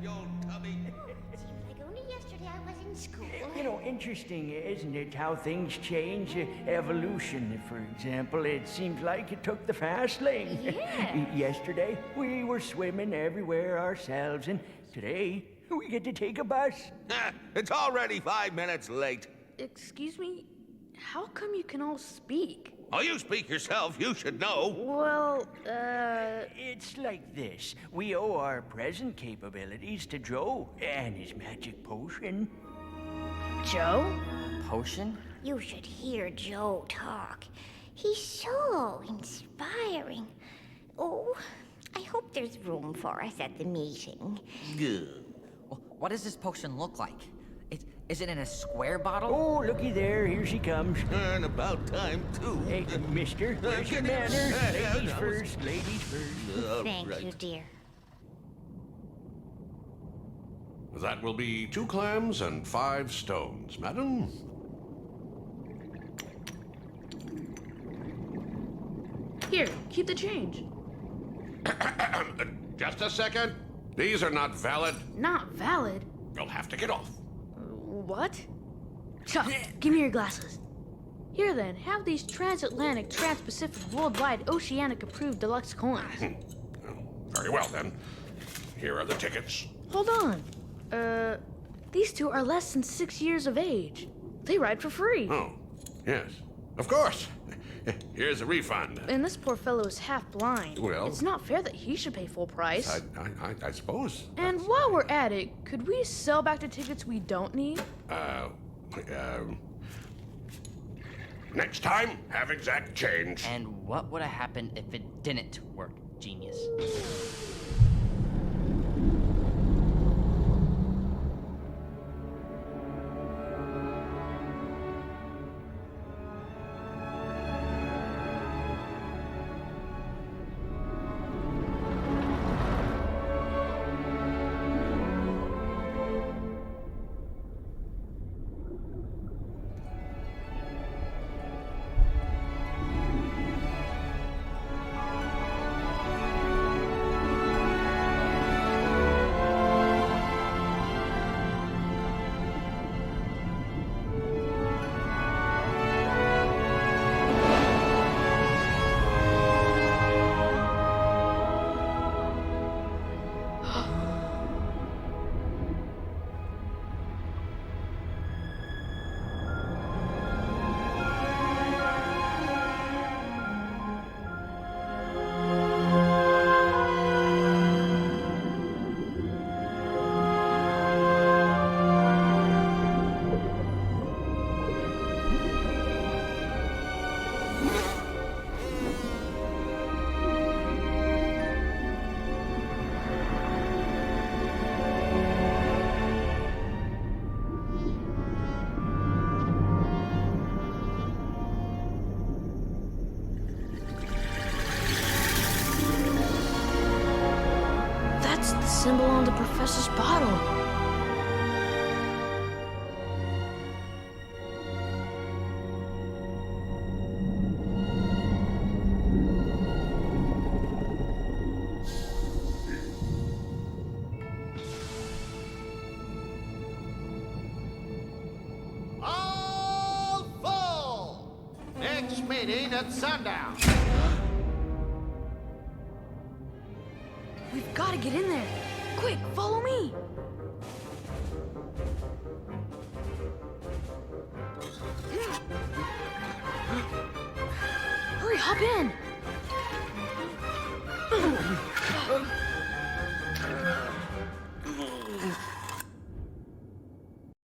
you old tubby. Seems like only yesterday I was in school. You know, interesting, isn't it, how things change? Evolution, for example. It seems like it took the fast lane. Yeah. Yesterday, we were swimming everywhere ourselves, and today, we get to take a bus. It's already 5 minutes late. Excuse me? How come you can all speak? Oh, you speak yourself. You should know. Well, It's like this. We owe our present capabilities to Joe and his magic potion. Joe? Potion? You should hear Joe talk. He's so inspiring. Oh, I hope there's room for us at the meeting. Good. What does this potion look like? Is it in a square bottle? Oh, looky there. Here she comes. And about time, too. Hey, mister, where's your Get in. manners? Ladies I was- first, ladies first. All Thank right. you, dear. That will be 2 clams and 5 stones, madam. Here, keep the change. Just a second. These are not valid. Not valid? You'll have to get off. What? Chuck, give me your glasses. Here then, have these transatlantic, trans-Pacific, worldwide, oceanic-approved deluxe coins. Very well, then. Here are the tickets. Hold on. These two are less than 6 years of age. They ride for free. Oh, yes. Of course. Here's a refund. And this poor fellow is half blind. Well- It's not fair that he should pay full price. I suppose. And while we're at it, could we sell back the tickets we don't need? Next time, have exact change. And what would have happened if it didn't work, genius? Symbol on the professor's bottle. All full! Next meeting at sundown. We've got to get in there. Quick, follow me. Hurry, hop in.